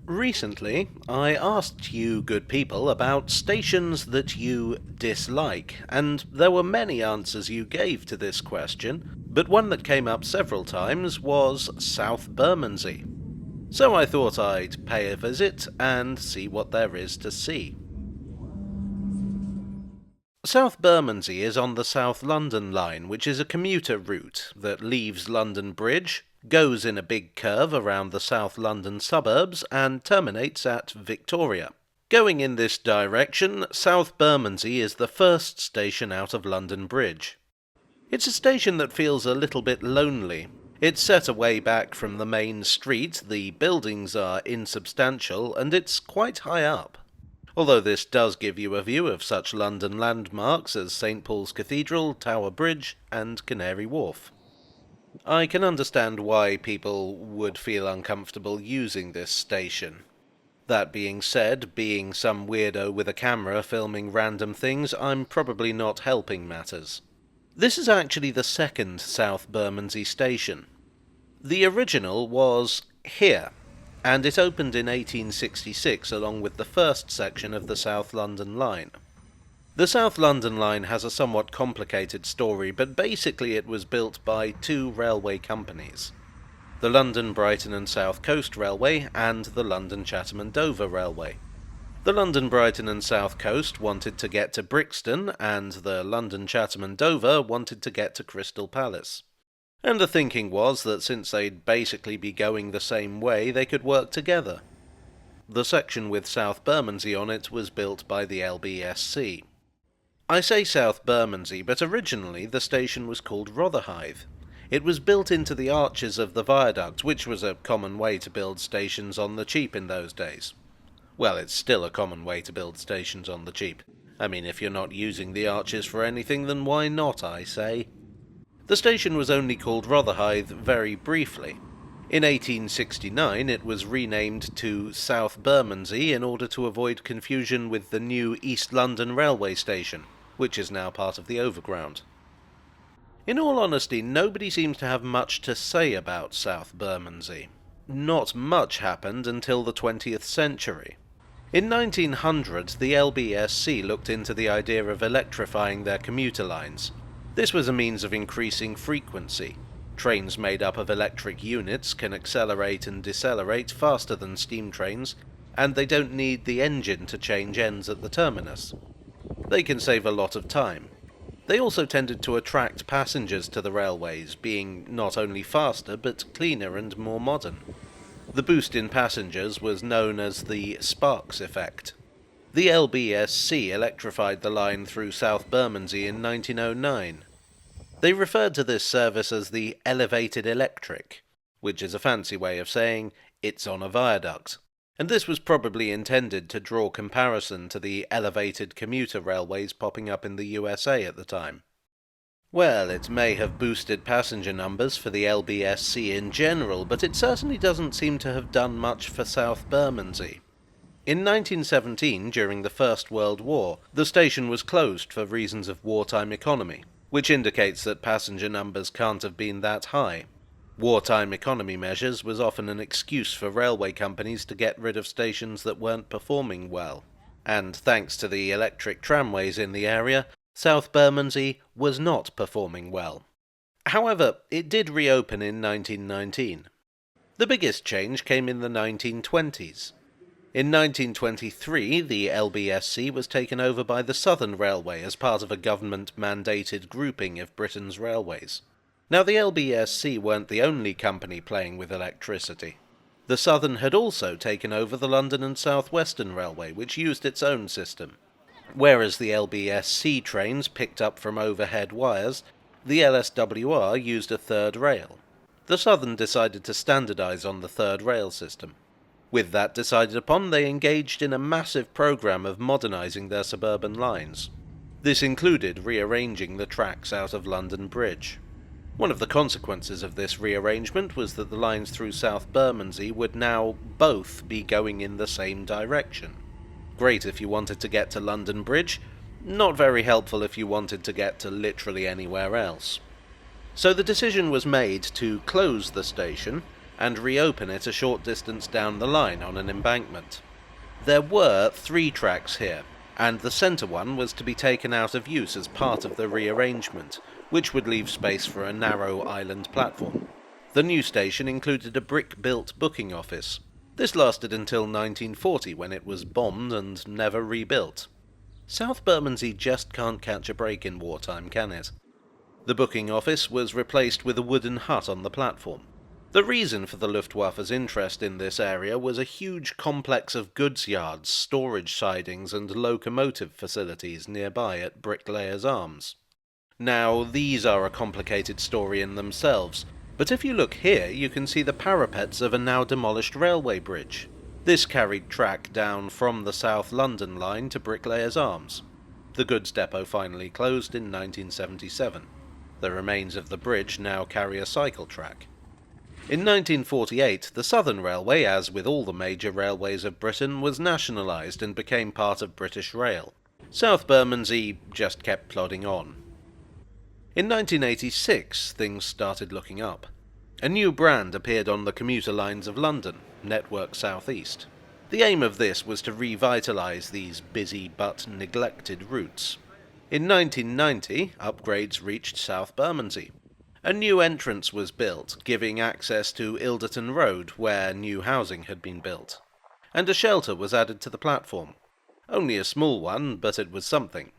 Recently, I asked you good people about stations that you dislike, and there were many answers you gave to this question, but one that came up several times was South Bermondsey. So I thought I'd pay a visit and see what there is to see. South Bermondsey is on the South London line, which is a commuter route that leaves London Bridge, goes in a big curve around the South London suburbs, and terminates at Victoria. Going in this direction, South Bermondsey is the first station out of London Bridge. It's a station that feels a little bit lonely. It's set away back from the main street, the buildings are insubstantial, and it's quite high up. Although this does give you a view of such London landmarks as St Paul's Cathedral, Tower Bridge, and Canary Wharf. I can understand why people would feel uncomfortable using this station. That being said, being some weirdo with a camera filming random things, I'm probably not helping matters. This is actually the second South Bermondsey station. The original was here, and it opened in 1866 along with the first section of the South London line. The South London line has a somewhat complicated story, but basically it was built by two railway companies: the London, Brighton and South Coast Railway and the London, Chatham and Dover Railway. The London, Brighton and South Coast wanted to get to Brixton, and the London, Chatham and Dover wanted to get to Crystal Palace. And the thinking was that since they'd basically be going the same way, they could work together. The section with South Bermondsey on it was built by the LBSC. I say South Bermondsey, but originally the station was called Rotherhithe. It was built into the arches of the viaduct, which was a common way to build stations on the cheap in those days. Well, it's still a common way to build stations on the cheap. I mean, if you're not using the arches for anything, then why not, I say? The station was only called Rotherhithe very briefly. In 1869 it was renamed to South Bermondsey in order to avoid confusion with the new East London Railway Station, which is now part of the Overground. In all honesty, nobody seems to have much to say about South Bermondsey. Not much happened until the 20th century. In 1900, the LBSC looked into the idea of electrifying their commuter lines. This was a means of increasing frequency. Trains made up of electric units can accelerate and decelerate faster than steam trains, and they don't need the engine to change ends at the terminus. They can save a lot of time. They also tended to attract passengers to the railways, being not only faster but cleaner and more modern. The boost in passengers was known as the Sparks effect. The LBSC electrified the line through South Bermondsey in 1909. They referred to this service as the elevated electric, which is a fancy way of saying it's on a viaduct, and this was probably intended to draw comparison to the elevated commuter railways popping up in the USA at the time. Well, it may have boosted passenger numbers for the LBSC in general, but it certainly doesn't seem to have done much for South Bermondsey. In 1917, during the First World War, the station was closed for reasons of wartime economy, which indicates that passenger numbers can't have been that high. Wartime economy measures was often an excuse for railway companies to get rid of stations that weren't performing well. And thanks to the electric tramways in the area, South Bermondsey was not performing well. However, it did reopen in 1919. The biggest change came in the 1920s. In 1923, the LBSC was taken over by the Southern Railway as part of a government-mandated grouping of Britain's railways. Now, the LBSC weren't the only company playing with electricity. The Southern had also taken over the London and South Western Railway, which used its own system. Whereas the LBSC trains picked up from overhead wires, the LSWR used a third rail. The Southern decided to standardise on the third rail system. With that decided upon, they engaged in a massive programme of modernising their suburban lines. This included rearranging the tracks out of London Bridge. One of the consequences of this rearrangement was that the lines through South Bermondsey would now both be going in the same direction. Great if you wanted to get to London Bridge, not very helpful if you wanted to get to literally anywhere else. So the decision was made to close the station, and reopen it a short distance down the line on an embankment. There were 3 tracks here, and the centre one was to be taken out of use as part of the rearrangement, which would leave space for a narrow island platform. The new station included a brick-built booking office. This lasted until 1940, when it was bombed and never rebuilt. South Bermondsey just can't catch a break in wartime, can it? The booking office was replaced with a wooden hut on the platform. The reason for the Luftwaffe's interest in this area was a huge complex of goods yards, storage sidings and locomotive facilities nearby at Bricklayers Arms. Now, these are a complicated story in themselves, but if you look here you can see the parapets of a now demolished railway bridge. This carried track down from the South London line to Bricklayers Arms. The goods depot finally closed in 1977. The remains of the bridge now carry a cycle track. In 1948, the Southern Railway, as with all the major railways of Britain, was nationalised and became part of British Rail. South Bermondsey just kept plodding on. In 1986, things started looking up. A new brand appeared on the commuter lines of London, Network South East. The aim of this was to revitalise these busy but neglected routes. In 1990, upgrades reached South Bermondsey. A new entrance was built, giving access to Ilderton Road, where new housing had been built. And a shelter was added to the platform. Only a small one, but it was something.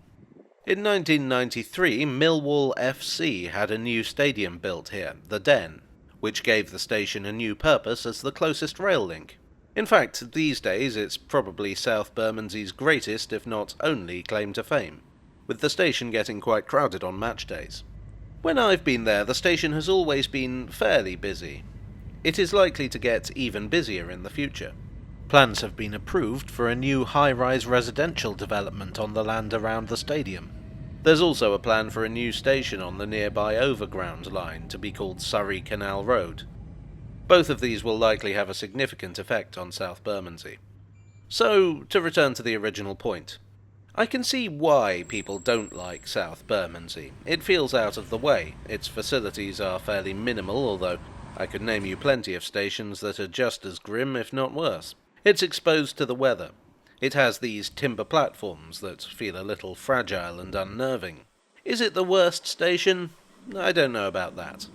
In 1993, Millwall FC had a new stadium built here, the Den, which gave the station a new purpose as the closest rail link. In fact, these days it's probably South Bermondsey's greatest, if not only, claim to fame, with the station getting quite crowded on match days. When I've been there, the station has always been fairly busy. It is likely to get even busier in the future. Plans have been approved for a new high-rise residential development on the land around the stadium. There's also a plan for a new station on the nearby Overground line to be called Surrey Canal Road. Both of these will likely have a significant effect on South Bermondsey. So, to return to the original point. I can see why people don't like South Bermondsey. It feels out of the way. Its facilities are fairly minimal, although I could name you plenty of stations that are just as grim, if not worse. It's exposed to the weather. It has these timber platforms that feel a little fragile and unnerving. Is it the worst station? I don't know about that.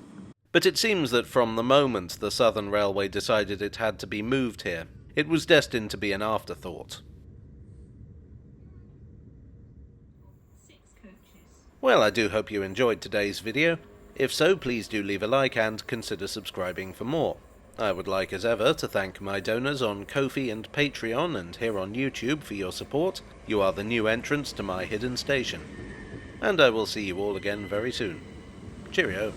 But it seems that from the moment the Southern Railway decided it had to be moved here, it was destined to be an afterthought. Well, I do hope you enjoyed today's video. If so, please do leave a like and consider subscribing for more. I would like as ever to thank my donors on Ko-fi and Patreon and here on YouTube for your support. You are the new entrance to my hidden station. And I will see you all again very soon. Cheerio.